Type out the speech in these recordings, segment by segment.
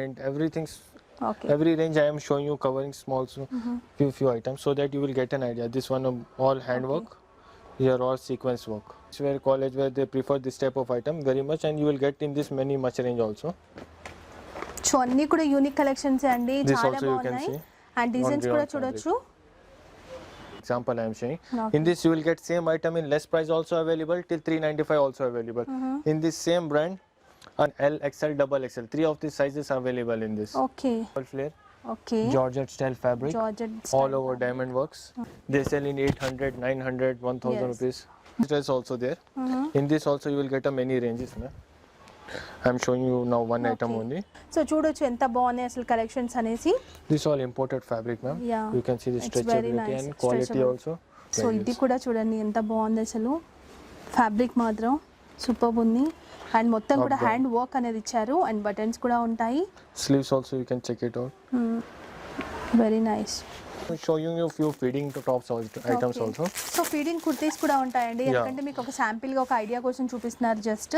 and everything's Okay. every range I am showing you covering small few items so that you will get an idea. This one all handwork. Here all sequence work. It's where college where they prefer this type of item very much, and you will get in this many much range also. So అన్ని కూడా unique collections అండి, This చాలా also you can బాగున్నాయి see. And designs కూడా చూడొచ్చు. Example I am showing. In this you will get same item in less price also available till 395 also available. In this same brand, an L, XL, double XL. 3 of these sizes are available in this. Okay Flare, okay Georgette style fabric, georgette all over diamond works. They sell in 800, 900, 1000 Yes. rupees. This is also there. In this also you will get a many ranges. I am showing you now one item only. So చూడొచ్చు ఎంత బాగున్నాయి అసలు collections అనేసి. This all imported fabric, ma'am. Yeah. You can see the It's stretchability very nice. and quality Stretchable. also. So ఇది కూడా చూడండి ఎంత బాగుంది అసలు, ఫ్యాబ్రిక్ మాత్రం సూపర్ ఉంది అండ్ మొత్తం కూడా హ్యాండ్ వర్క్ అనేది ఇచ్చారు అండ్ బటన్స్ కూడా ఉంటాయి. Sleeves also you can check it out. Very nice. I'm showing you few feeding to tops items also. So feeding kurtis కూడా ఉంటాయండి, ఎందుకంటే మీకు ఒక శాంపిల్ గా ఒక ఐడియా కోసం చూపిస్తున్నారు just.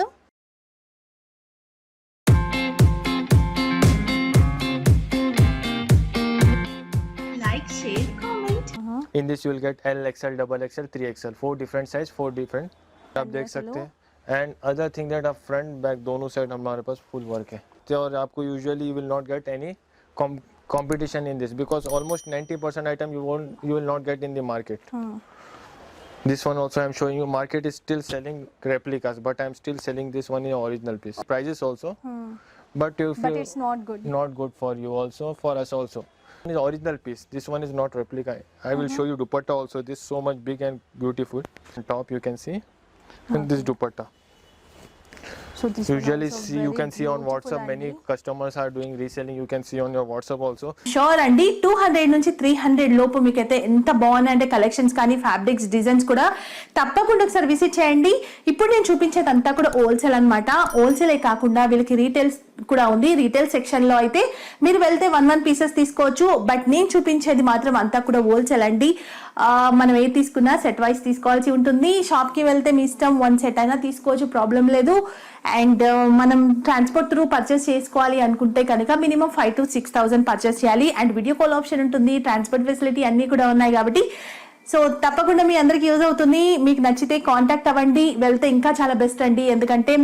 Like share comment. In this you will get L, XL, double XL, 3XL, 4 different size, 4 different. आप देख सकते हैं. And other thing that आप front back दोनों साइड हमारे पास full work है. और आपको usually you will not get any competition in this because almost 90% item you will not get in the market. This one also I am showing you. Market is still selling replicas, but I am still selling this one in original piece. Prices also, but it's not good. Not good for you also, for us also. This is original piece. This one is not replica. I will show you dupatta also. This is so much big and beautiful. On top you can see, and this dupatta. So this Usually you can see on WhatsApp many customers are doing reselling. You can see on your WhatsApp also. Sure అండి, 200 నుంచి 300 లోపు మీకైతే ఎంత బాగున్నాయంటే collections కానీ fabrics designs కూడా తప్పకుండా ఒకసారి visit చేయండి. ఇప్పుడు నేను చూపించేది అంతా కూడా హోల్సేల్ అనమాట. హోల్సేలే కాకుండా వీళ్ళకి రీటైల్స్ కూడా ఉంది. రీటైల్ సెక్షన్ లో అయితే మీరు వెళ్తే 1 పీసెస్ తీసుకోవచ్చు, బట్ నేను చూపించేది మాత్రం అంతా కూడా హోల్సేల్ అండి. మనం ఏది తీసుకున్నా సెట్ వైస్ తీసుకోవాల్సి ఉంటుంది. షాప్ కి వెళ్తే మీ ఇష్టం 1 సెట్ అయినా తీసుకోవచ్చు, ప్రాబ్లం లేదు. అండ్ మనం ట్రాన్స్పోర్ట్ త్రూ పర్చేస్ చేసుకోవాలి అనుకుంటే కనుక మినిమం 5,000 to 6,000 పర్చేస్ చేయాలి. అండ్ వీడియో కాల్ ఆప్షన్ ఉంటుంది, ట్రాన్స్పోర్ట్ ఫెసిలిటీ అన్ని కూడా ఉన్నాయి కాబట్టి సో తప్పకుండా మీ అందరికి యూజ్ అవుతుంది. మీకు నచ్చితే కాంటాక్ట్ అవ్వండి, వెళ్తే ఇంకా చాలా బెస్ట్ అండి. ఎందుకంటే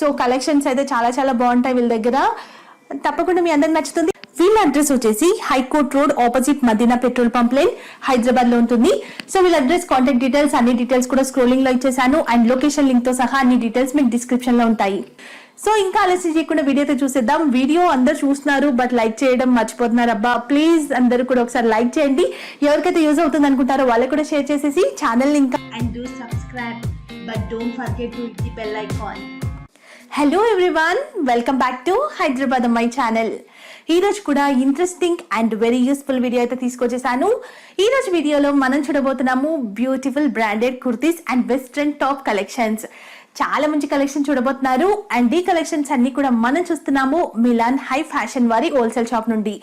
సో కలెక్షన్స్ అయితే చాలా చాలా బాగుంటాయి వీళ్ళ దగ్గర. తప్పకుండా మీ అందరికి నచ్చుతుంది. వీళ్ళ అడ్రస్ వచ్చేసి high court road opposite Madina petrol pump line Hyderabad లో ఉంటుంది. సో వీళ్ళ అడ్రస్, కాంటాక్ట్ డీటెయిల్స్ అన్ని డీటెయిల్స్ కూడా స్క్రోలింగ్ లో ఇచ్చేసాను అండ్ లొకేషన్ లింక్ తో సహా అన్ని డీటెయిల్స్ మీకు డిస్క్రిప్షన్ లో ఉంటాయి. సో ఇంకా ఆలస్యం చేయకుండా వీడియో అయితే చూసేద్దాం. వీడియో అందరు చూస్తున్నారు బట్ లైక్ చేయడం మర్చిపోతున్నారు. అబ్బా ప్లీజ్ అందరూ కూడా ఒకసారి లైక్ చేయండి. ఎవరికైతే యూజ్ అవుతుంది అనుకుంటారో వాళ్ళకి కూడా షేర్ చేసేసి ఛానల్ ఇంకా and do subscribe but don't forget to hit the bell icon. Hello everyone, welcome back to Hyderabad అమ్మాయి ఛానల్. ఈ రోజు కూడా interesting and very useful video అయితే తీసుకొచ్చేసాను. ఈ రోజు వీడియోలో మనం చూడబోతున్నాము beautiful branded kurtis and western top collections. చాలా మంచి కలెక్షన్ చూడబోతున్నారు అండ్ ఈ కలెక్షన్స్ అన్ని కూడా మనం చూస్తున్నాము మిలాన్ హై ఫ్యాషన్ వారి హోల్సేల్ షాప్ నుండి.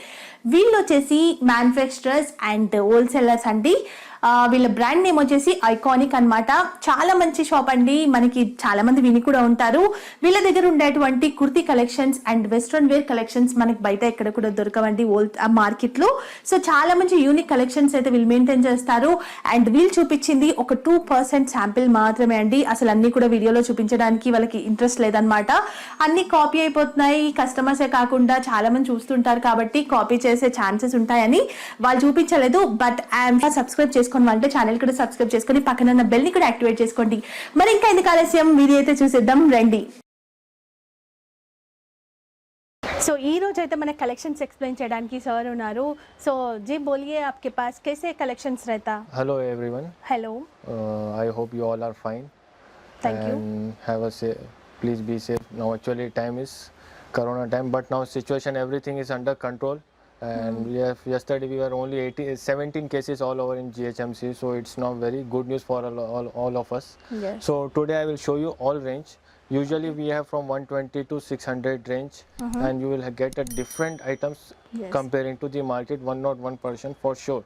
వీళ్ళు వచ్చేసి మ్యానుఫ్యాక్చరర్స్ అండ్ హోల్సేలర్స్ అండి. వీళ్ళ బ్రాండ్ నేమ్ వచ్చేసి ఐకానిక్ అన్నమాట. చాలా మంచి షాప్ అండి, మనకి చాలా మంది విని కూడా ఉంటారు. వీళ్ళ దగ్గర ఉండేటువంటి kurti collections and western wear collections మనకి బయట ఎక్కడ కూడా దొరకవండి మార్కెట్ లో. సో చాలా మంచి యూనిక్ కలెక్షన్స్ అయితే వీళ్ళు మెయింటైన్ చేస్తారు. అండ్ వీళ్ళు చూపించింది ఒక 2% శాంపిల్ మాత్రమే అండి. అసలు అన్ని కూడా వీడియోలో చూపించడానికి వాళ్ళకి ఇంట్రెస్ట్ లేదనమాట. అన్ని కాపీ అయిపోతున్నాయి, కస్టమర్సే కాకుండా చాలా మంది చూస్తుంటారు కాబట్టి కాపీ చేసే ఛాన్సెస్ ఉంటాయని వాళ్ళు చూపించలేదు. బట్ ఐఎమ్ సబ్స్క్రైబ్ చేసుకోండి అంటే ఛానల్ కూడా సబ్స్క్రైబ్ చేసుకొని పక్కన ఉన్న బెల్ ని కూడా యాక్టివేట్ చేసుకోండి. మరి ఇంకా ఎందుకు ఆలస్యం, వీడియో అయితే చూసేద్దాం రండి. సో ఈ రోజు అయితే మన కలెక్షన్స్ ఎక్స్ప్లెయిన్ చేయడానికి సార్ ఉన్నారు. సో जी बोलिए आपके पास कैसे कलेक्शंस रहता. Hello everyone. Hello. I hope you all are fine. Thank you. Have a safe. Please be safe. Now actually time is Corona time, but now situation everything is under control. And yesterday we were only 17 cases all over in GHMC, so it's not very good news for all of us. Yes. So today I will show you all range. Usually we have from 120 to 600 range, and you will get a different items comparing to the market, 101% for sure.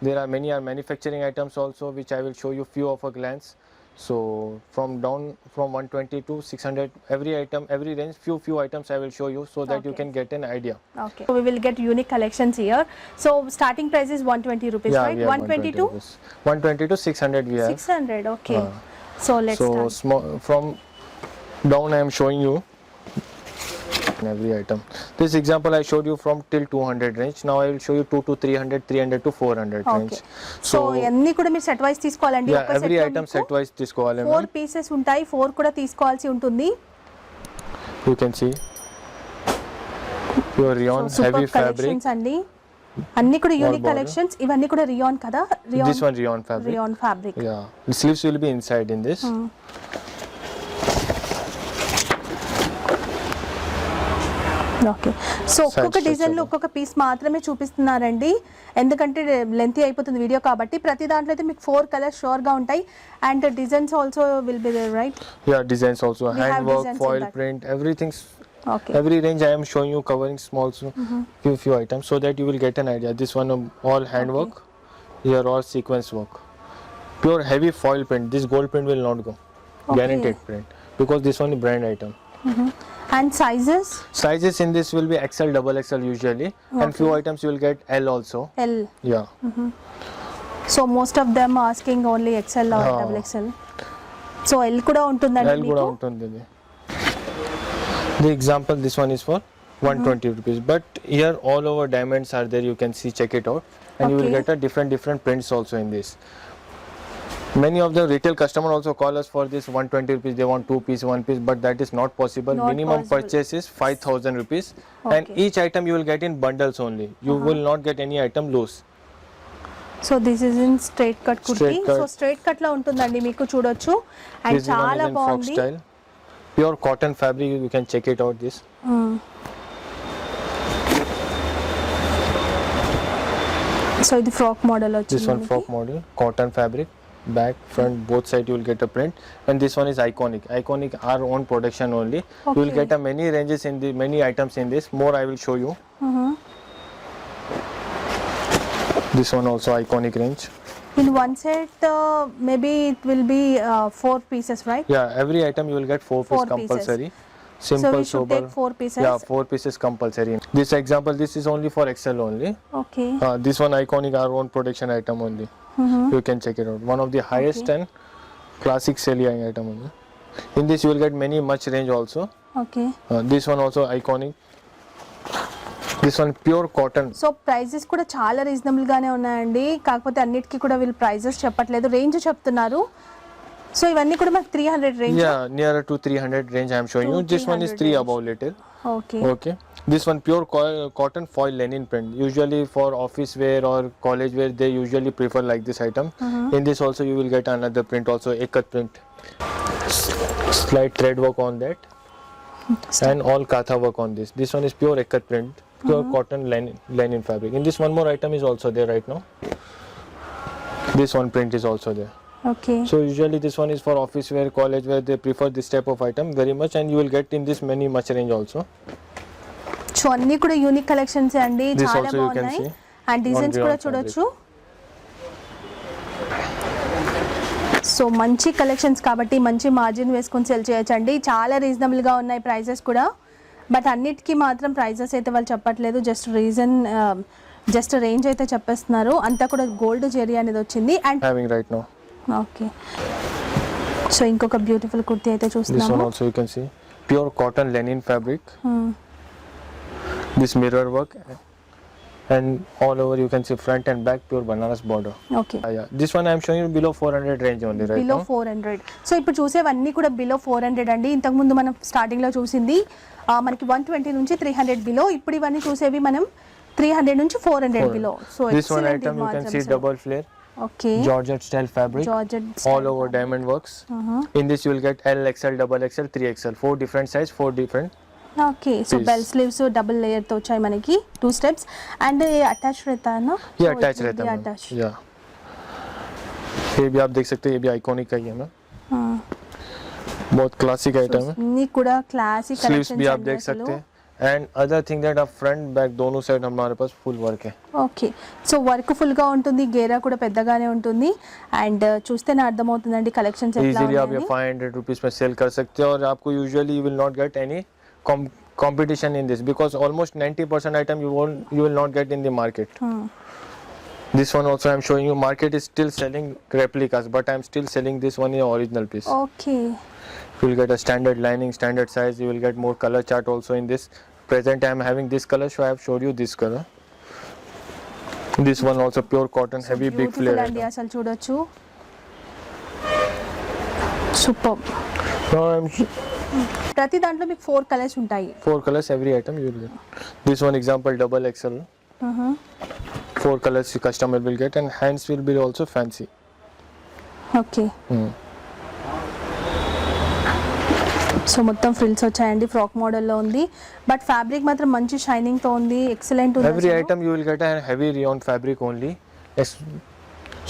There are many manufacturing items also, which I will show you few of a glance. So from down from 120 to 600, every item, every range, few items I will show you so that you Okay. can get an idea. Okay. So we will get unique collections here. So starting price is 120 rupees, right? we have 120 to rupees. 120 to 600 we have. 600. Okay. So let's So start. small from down I am showing you every item. This example I showed you from till 200 range. Now I will show you 2 to 300, 300 to 400 range. Okay. So So అన్ని కూడా మీరు set wise తీసుకోవాలండి. yeah, ఒక every set item set wise తీసుకోవాలి 4 ma'am. Pieces ఉంటాయి. 4 కూడా తీసుకోవాల్సి ఉంటుంది. You can see pure rayon heavy super fabric. Collections అండి. అన్ని కూడా యూనిక్ border. కలెక్షన్స్. ఇవన్నీ కూడా రియాన్ కదా? This one rayon fabric. Rayon fabric. Yeah, the sleeves will be inside in this. Okay. So ఒక్కొక్క Side డిజైన్ లో stitch ఒక్కొక్క piece మాత్రమే చూపిస్తున్నారండి. ఎందుకంటే లెంతీ అయిపోతుంది వీడియో కాబట్టి. ప్రతి దాంట్లో అయితే మీకు 4 కలర్స్ షూర్ గా ఉంటాయి. And designs also will be there, right? Yeah, designs also, We have hand work, designs in foil that. print, everything's okay. every range I am showing you covering small few items so that you will get an idea. This one all hand work, here all sequence work, pure heavy foil print. This gold print will not go, guaranteed print, because this one is brand item. And sizes Sizes in this will be XL, double XL usually, and few items you will get L also. L. Yeah. So most of them asking only XL or double XL. So L కూడా ఉంటుందండి L మీకు. కూడా ఉంటుంది. The example, this one is for 120 rupees, but here all over diamonds are there. You can see, check it out, and you will Okay. get a different prints also in this. Many of the retail customer also call us for this 120 rupees. They want 2 piece, 1 piece, but that is not possible. Not Minimum possible. purchase is 5,000 rupees, and Okay. each item you will get in bundles only. You will not get any item loose. So this is in straight cut kurti. Straight cut. So straight cut లో ఉంటుందండి మీకు, చూడొచ్చు. And This one చాలా is in frock బాగుంది. style, pure cotton fabric. You can check it out. This. So ఇది frock model This వచ్చింది one frock model, cotton fabric, back, front, both side you will get a print, and this one is iconic. Iconic, our own production only. You will Okay. get a many ranges in the many items in this. More I will show you. This one also iconic range. In one set maybe it will be 4 pieces, right? Yeah, every item you will get 4 Four piece compulsory. So Simple, we should sober. take 4 pieces. Yeah, 4 pieces compulsory. This example, this is only for XL only. Okay. This one iconic, our own production item only. You can check it out. One of the highest and classic selling item only. In this you will get many much range also. Okay. This one also iconic. This one pure cotton. So prices కూడా చాలా reasonable గానే ఉన్నాయండి. కాకపోతే అన్నిటికీ కూడా వీళ్ళు prices చెప్పట్లేదు, range చెప్తున్నారు. సో ఇవన్నీ కూడా మనకి 300 range. Yeah, nearer to 300 range I am showing you. This one is 3 range. above little. Okay. Okay. This one pure cotton foil linen print. Usually for office wear or college wear they usually prefer like this item. In this also you will get another print also, ikat print. Slight thread work on that. And all katha work on this. This one is pure ikat print, pure cotton linen fabric. In this one more item is also there right now. This one print is also there. Okay. So usually this one is for office wear, college wear. They prefer this type of item very much, and you will get in this many much range also. So అన్ని కూడా unique collections అండి, This చాలా also you can బాగున్నాయి. see. And designs On కూడా rayon చూడొచ్చు. So మంచి collections కాబట్టి మంచి మార్జిన్ వేసుకొని సెల్ చేయొచ్చండి. చాలా రీజనబుల్ గా ఉన్నాయి ప్రైజెస్ కూడా. బట్ అన్నిటికీ మాత్రం ప్రైజెస్ అయితే వాళ్ళు చెప్పట్లేదు, జస్ట్ రేంజ్ అయితే చెప్పేస్తున్నారు. అంతా కూడా గోల్డ్ జెరీ అనేది వచ్చింది. And Having right now. Okay. So ఇంకొక బ్యూటిఫుల్ కుర్తీ అయితే This one చూస్తున్నాము. also you can see. Pure cotton linen fabric. This mirror work. And all over you can see front and back pure banaras border. Okay. Yeah. This one I am showing you below 400 range only right below now. 400. So ఇప్పుడు చూసేవన్నీ కూడా below 400 అండి. ఇంతకుముందు మనం starting లో చూసింది మనకి 120 నుంచి 300 below. ఇప్పుడు ఇవన్నీ చూసేవి మనం 300 నుంచి 400 below. So This one item you can see double flare. Okay. Georgette style fabric. Georgette All over diamond works. In this you will get L, XL, double XL, 3XL. 4 different size, 4 different. Okay. So Please. Bell sleeves double layer తో వచ్చాయి మనకి 2 steps. And attach रहता है ना? ये attach रहता है attach. Ma'am. Yeah. ये भी आप देख सकते हैं, ये भी आइकॉनिक का ही है मैम. बहुत क्लासिक आइटम है. అన్ని కూడా క్లాసిక్ स्लीव्स కలెక్షన్స్ भी आप देख सकते हैं. And other thing that our front back दोनों साइड हमारे पास full work है. ఓకే, సో వర్క్ ఫుల్గా ఉంటుంది, గేరా కూడా పెద్దగానే ఉంటుంది. అండ్ చూస్తేనే అర్థమవుతుందండి కలెక్షన్స్ ఎట్లా Easily आप ये ఉన్నాయని. 500 rupees में सेल कर सकते हो और आपको usually you will not get any competition in this because almost 90% item you will not get in the market. This one also I am showing you, market is still selling replicas but I am still selling this one in original piece. Okay, You will get a standard lining, standard size, you will get more color chart also in this. Present I am having this color, so I have showed you this color. This one also pure cotton, heavy big beautiful flare అండి, item. అసలు చూడొచ్చు. Super. Now I am ప్రతి దాంట్లో మీకు 4 colours ఉంటాయి. 4 colors every item you will get. This one example double XL. 4 colors the customer will get and hands will be also fancy. Okay, so మొత్తం frills వచ్చాయండి, frock మోడల్లో ఉంది. But fabric మాత్రం మంచి షైనింగ్ తో ఉంది, ఎక్సలెంట్ ఉంది. Every item you will get a heavy rayon fabric only.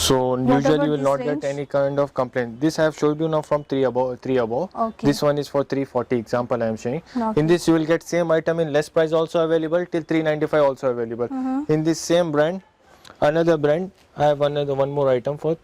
So usually about you will this not range? get any kind of complaint. This I have showed you now from 3 above. Okay. This one is for 340 example I am showing. Okay. In this you will get same item in less price also available till 395 also available. In this same brand, another brand I have one more item for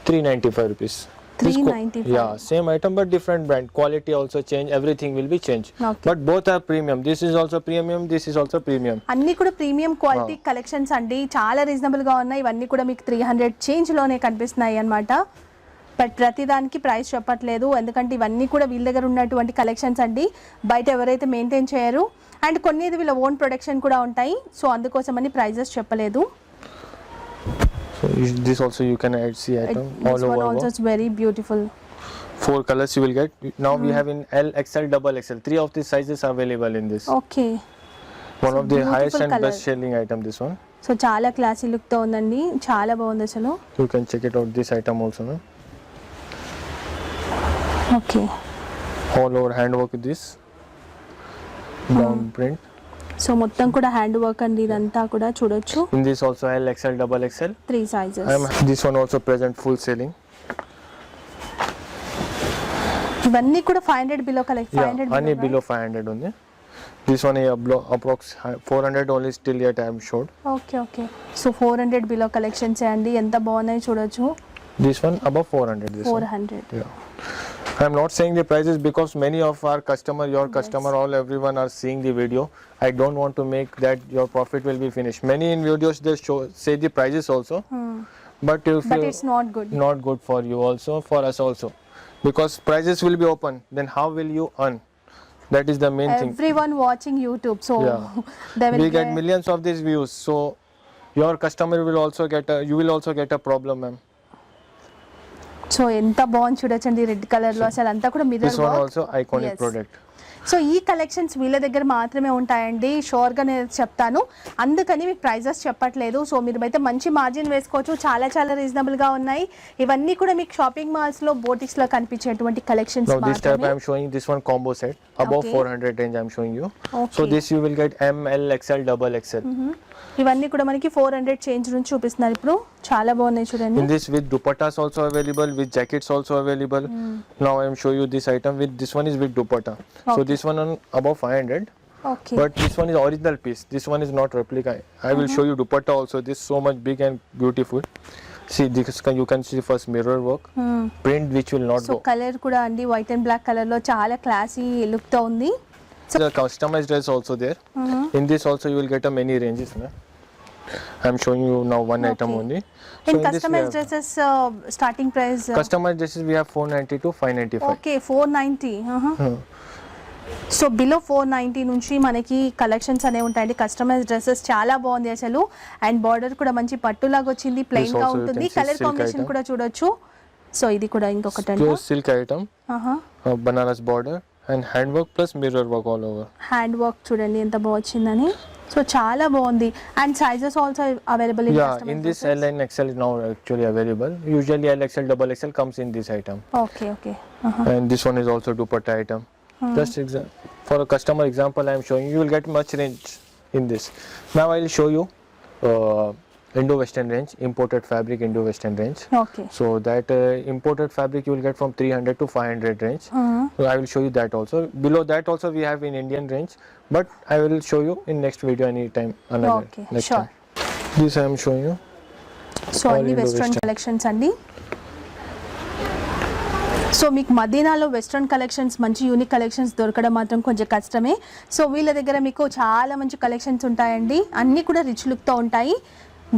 395 rupees. This 395. Yeah, same item but different brand. Quality also change, everything will be changed. Okay. But both are premium. This is also premium, this is also premium. అన్ని కూడా premium quality collections అండి, చాలా reasonable గా ఉన్నాయి. ఇవన్నీ కూడా మీకు 300 change లోనే కనిపిస్తున్నాయి అన్నమాట. బట్ ప్రతిదానికి ప్రైస్ చెప్పట్లేదు ఎందుకంటే ఇవన్నీ కూడా వీళ్ళ దగ్గర ఉన్నటువంటి కలెక్షన్స్ అండి, బయట ఎవరైతే మెయింటైన్ చేయరు. అండ్ కొన్ని వీళ్ళ ఓన్ ప్రొడక్షన్ కూడా ఉంటాయి, సో అందుకోసమని ప్రైజెస్ చెప్పలేదు. So this also you can add see item all This one over. also is very beautiful. 4 colors you will get. Now we have in L, XL, double XL. 3 of these sizes are available in this. Okay, One of the beautiful highest and colour. best selling item this one. So చాలా classy look తో ఉందండి, చాలా బాగుంది అసలు. You can check it out this item also. No? Okay, All over handwork with this. Brown print. So మొత్తం కూడా hand work అండి, ఇదంతా కూడా చూడొచ్చు. In this also L, XL, double XL. 3 sizes. This one also present full selling. ఇవన్నీ కూడా 500 below collect. 500 only below 500 only. This one is approx 400 only still yet I am showed. Okay okay, so 400 below collections అండి, ఎంత బాగున్నాయి చూడొచ్చు. This one above 400. This 400. one. Yeah. I am not saying the prices because many of our customer, your customer, all everyone are seeing the video. I don't want to make that your profit will be finished. Many in videos they say the prices also, but if But you, it's not good. not good for you also, for us also, because prices will be open. Then how will you earn? That is the main thing. Everyone watching YouTube, so Yeah. they will We get millions of these views, so your customer will also get a, you will also get a problem, ma'am. So ఎంత బాగుంది చూడొచ్చండి, red colour లో అసలు అంతా కూడా mirror This one work. also iconic Yes. product. So ఈ collections వీళ్ళ దగ్గర మాత్రమే ఉంటాయండి, షోర్గా నేను చెప్తాను, అందుకని మీకు ప్రైజెస్ చెప్పట్లేదు. సో మీరు అయితే మంచి మార్జిన్ వేసుకోవచ్చు, చాలా చాలా రీజనబుల్గా ఉన్నాయి. ఇవన్నీ కూడా మీకు షాపింగ్ మాల్స్లో బోటిక్స్లో కనిపించేటువంటి collections Now this type I మాత్రమే. am showing this one combo set above Okay. 400 range I am showing you. So Okay. this you will get M, L, XL, double XL. ఇవన్నీ కూడా మనకి 400 చేంజ్ నుంచి చూపిస్తున్నారు ఇప్పుడు, చాలా బాగున్నాయి చూడండి. In this with dupattas also available, with jackets also available. Now I am show you this item with this one is with dupatta. So Okay. this one on above 500, okay, but this one is original piece. This one is not replica. I will show you dupatta also. This so much big and beautiful. See this you can see first mirror work, print which will not so go. Colour కూడా అండి white and black colour లో చాలా classy look తో ఉంది. The customized dress also there. In this also you will get a many ranges. Na? I am showing you now one item Okay. only. In in this we customise have- dresses starting price Customized dresses we have 490 to 595. Okay 490. So below 490 నుంచి మనకి collections అనేవి ఉంటాయండి. Customise dresses చాలా బాగుంది అసలు, and border కూడా మంచి పట్టులాగా వచ్చింది, ప్లెయిన్ గా also you ఉంటుంది. can see colour silk combination item. కూడా చూడొచ్చు. సో ఇది కూడా ఇంకొకటి అండి, Pure silk item, Banaras border and handwork plus mirror work all over. Hand work చూడండి ఎంత బాగా వచ్చిందని. సో చాలా బాగుంది, and sizes also available in Yeah, in this L and XL is now actually available. Usually L, XL, double XL comes in this item. Okay okay. And this one is also dupatta item. Just for a customer example I am showing you will get much range in this. Now I will show you Indo-Western range, imported fabric Indo-Western range. Okay So that imported fabric you will get from 300 to 500 range. So I will show you that also. Below that also we have in Indian range, but I will show you in next video anytime. Another Okay, next sure. time. This I am showing you. So All అన్ని western Indo-Western. Collections అండి. So మీకు మదీనాలో western collections మంచి unique collections దొరకడం మాత్రం కొంచెం కష్టమే. So వీళ్ళ దగ్గర మీకు చాలా మంచి కలెక్షన్స్ ఉంటాయండి, అన్నీ కూడా రిచ్ లుక్తో ఉంటాయి,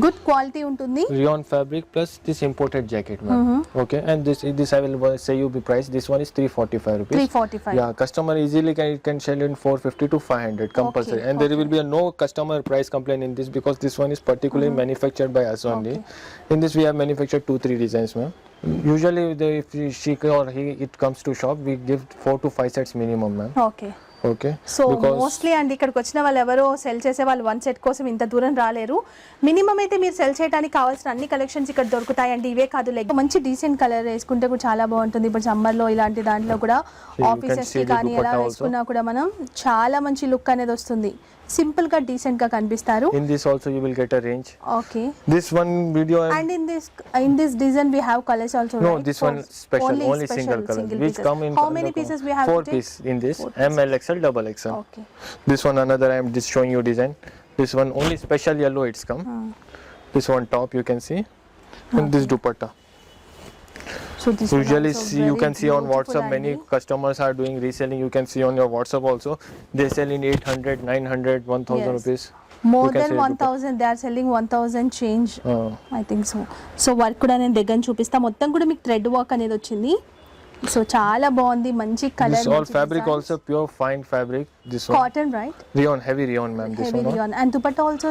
గుడ్ క్వాలిటీ ఉంటుంది. Rayon fabric plus this imported jacket, ma'am. Okay, and this I will say you the price. This one is 345 rupees. 345. Yeah, customer easily can sell in 450 to 500 compulsory, and there will be no customer price complaint in this because this one is particularly manufactured by us only. In this we have manufactured 2-3 designs, ma'am. Usually if she or he it comes to shop, we give 4 to 5 sets minimum, ma'am. Okay Okay. So mostly అండి ఇక్కడికి వచ్చిన వాళ్ళు ఎవరో cell చేసే వాళ్ళు one set కోసం ఇంత దూరం రాలేరు. మినిమం అయితే మీరు సెల్ చేయడానికి కావాల్సిన అన్ని కలెక్షన్స్ ఇక్కడ దొరుకుతాయండి. ఇవే కాదు, లైక్ మంచి డీసెంట్ కలర్ వేసుకుంటే కూడా చాలా బాగుంటుంది. ఇప్పుడు సమ్మర్ లో ఇలాంటి దాంట్లో కూడా ఆఫీసెస్ కి కానీ ఎలా వేసుకున్నా కూడా మనం చాలా మంచి లుక్ అనేది వస్తుంది. సింపుల్ గా డీసెంట్ గా కనిపిస్తారు. In this also you will get a range. Okay This one video and in this design we have colors also, no, right? this one special, only single color which pieces. come in How many pieces we have 4 to take? piece in this. ML XL double XL. Okay. This one another I am just showing you design. This one only special yellow it's come. This one top you can see, and this dupatta. So this one Usually also see, you very can see on beautiful WhatsApp many అండి. customers are doing reselling. You can see on your WhatsApp also they sell in 800, 900, 1000 Yes. rupees. More You can than say 1000 they are selling 1000 change. Uh, I think so. So work కూడా నేను దగ్గర చూపిస్తా. మొత్తం కూడా మీకు thread work అనేది వచ్చింది. So చాలా బాగుంది, మంచి colour. this all fabric also pure fine fabric. This one cotton, right? rayon, heavy rayon, ma'am. This heavy one. Rayon and dupatta also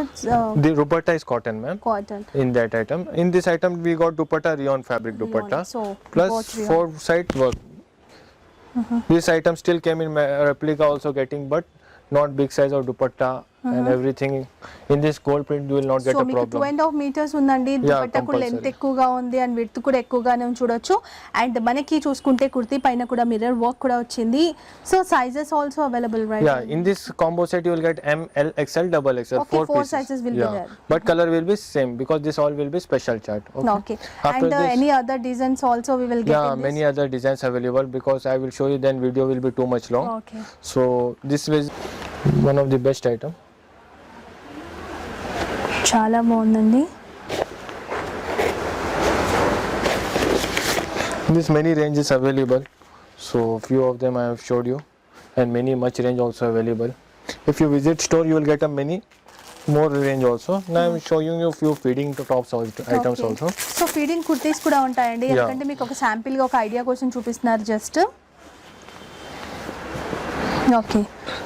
The dupatta is cotton, ma'am. Cotton. In that item, in this item we got dupatta rayon fabric dupatta So plus both rayon. 4 side work. This item still came in replica also getting, but not big size of dupatta and everything. In this gold print you will not get so a మీకు problem. 2.5 meters ఉందండి. దుపట్టా కూడా length compulsory. ఎక్కువగా ఉంది and width కూడా ఎక్కువగానే చూడొచ్చు. And మనకి చూసుకుంటే కుర్తీ పైన కూడా మిర్రర్ వర్క్ కూడా వచ్చింది. So sizes also available, right? Yeah, in this combo set you will get M, L, XL, double XL, Okay, 4 four pieces. sizes will be there. But color will be same because this all will be special chart. Okay. After And this, any other designs also we will get yeah, in this? many other designs available because I will show you, then video will be too much long. Okay. So this is one of the best item. చాలా బాగుందండి. This many ranges available. So few of them I have showed you, and many much range also available. If you visit store, you will get a many more range also. Now I am showing you few feeding to tops items Okay. also. So feeding kurtis కూడా ఉంటాయండి. Yeah. ఎందుకంటే మీకు ఒక sample గా ఒక idea కోసం చూపిస్తున్నారు just. Okay,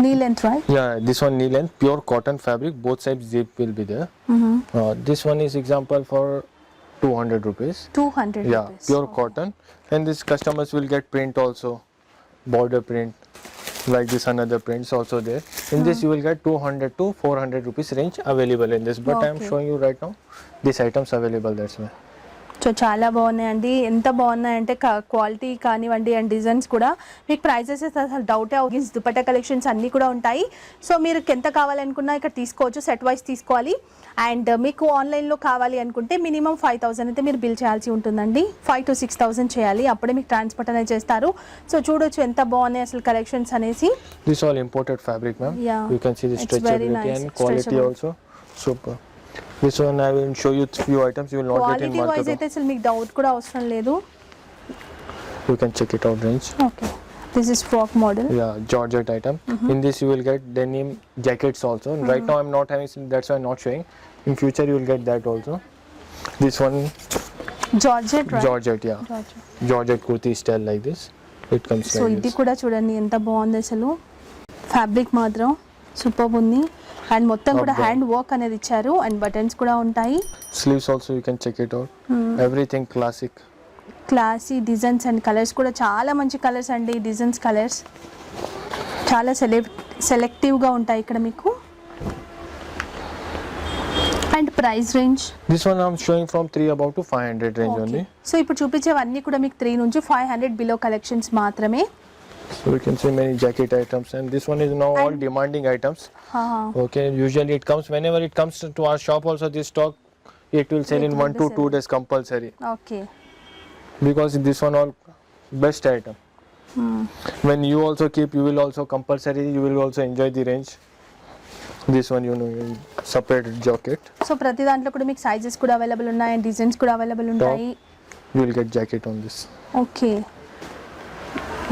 knee length, right? Yeah, this one knee length, pure cotton fabric. Both sides zip will be there. This one is example for 200 rupees. 200 Yeah, rupees. pure cotton. And this customers will get print also, border print, like this another prints also there. In this you will get 200 to 400 rupees range available in this. But I am Okay. showing you right now these items available. That's why. So చాలా బాగున్నాయండి. ఎంత బాగున్నాయంటే quality కానివ్వండి and designs కూడా మీకు prices అసలు డౌటే అవుతుంది. Dupatta collections అన్నీ కూడా ఉంటాయి. సో మీరు ఎంత కావాలనుకున్నా ఇక్కడ తీసుకోవచ్చు, సెట్ వైస్ తీసుకోవాలి. అండ్ మీకు ఆన్లైన్లో కావాలి అనుకుంటే మినిమం 5000 అయితే మీరు బిల్ చేయాల్సి ఉంటుందండి. 5 to 6000 చేయాలి, అప్పుడే మీకు ట్రాన్స్పోర్ట్ అనేది చేస్తారు. సో చూడొచ్చు ఎంత బాగున్నాయి అసలు కలెక్షన్స్ అనేసి. This all imported fabric, ma'am. Yeah, You can see the it's very stretchability nice, and quality stretchable. also. Super. This one I will show you few items you will not get in quality wise market. అయితే అసలు మీకు doubt కూడా అవసరం లేదు. You can check it out range. Okay, this is frock model. Yeah, Georgette item. In this you will get denim jackets also. Right now I'm not having, that's why I'm not showing. In future you will get that also. This one georgette, right? Georgette, yeah. Georgette kurti style like this. It comes so like ఇది this. కూడా చూడండి ఎంత బాగుంది అసలు. Fabric మాత్రం super ఉంది. And మొత్తం కూడా అబ్బా. హ్యాండ్ వర్క్ అనేది ఇచ్చారు అండ్ బటన్స్ కూడా ఉంటాయి. Sleeves also you can check it out. Everything classic. Classy designs and colours కూడా చాలా మంచి కలర్స్ అండి. డిజైన్స్ కలర్స్ చాలా సెలెక్టివ్గా ఉంటాయి ఇక్కడ మీకు. And price range This one I'm showing from 3 above to 500 range only. So ఇప్పుడు చూపించేవన్నీ కూడా మీకు 3 నుంచి 500 బిలో కలెక్షన్స్ మాత్రమే. So you can see many jacket items, and this one is now all demanding items. Okay, usually it comes whenever it comes to our shop also, this stock it will sell in 1 to 2 days compulsory, okay. because this one all best item. When you also keep, you will also compulsory, you will also enjoy the range. This one, you know, separate jacket, so ప్రతి దాంట్లో కూడా మీకు sizes కూడా available ఉన్నాయి and designs కూడా available ఉంటాయి. you will get jacket on this. Okay,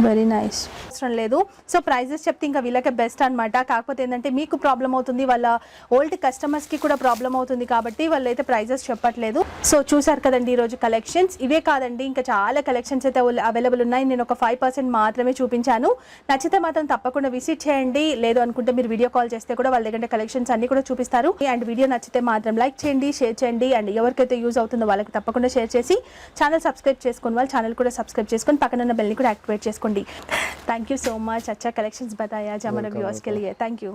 very nice. అవసరం లేదు. సో ప్రైజెస్ చెప్తే ఇంకా వీళ్ళకే బెస్ట్ అనమాట. కాకపోతే ఏంటంటే మీకు ప్రాబ్లం అవుతుంది, వాళ్ళ ఓల్డ్ కస్టమర్స్కి కూడా ప్రాబ్లం అవుతుంది కాబట్టి వాళ్ళు అయితే ప్రైజెస్ చెప్పట్లేదు. సో చూసారు కదండి ఈరోజు కలెక్షన్స్. ఇవే కాదండి, ఇంకా చాలా కలెక్షన్స్ అయితే అవైలబుల్ ఉన్నాయి. నేను ఒక 5% మాత్రమే చూపించాను. నచ్చితే మాత్రం తప్పకుండా విజిట్ చేయండి. లేదు అనుకుంటే మీరు వీడియో కాల్ చేస్తే కూడా వాళ్ళ దగ్గర కలెక్షన్స్ అన్ని కూడా చూపిస్తారు. అండ్ వీడియో నచ్చితే మాత్రం లైక్ చేయండి, షేర్ చేయండి. అండ్ ఎవరికైతే యూజ్ అవుతుందో వాళ్ళకి తప్పకుండా షేర్ చేసి ఛానల్ సబ్స్క్రైబ్ చేసుకుని వాళ్ళు ఛానల్ కూడా సబ్స్క్రైబ్ చేసుకొని పక్కన ఉన్న బెల్ని కూడా యాక్టివేట్ చేసుకోండి. Thank you so much. अच्छा कलेक्शंस बताया जो हमारे व्यूअर्स के लिए. Thank you.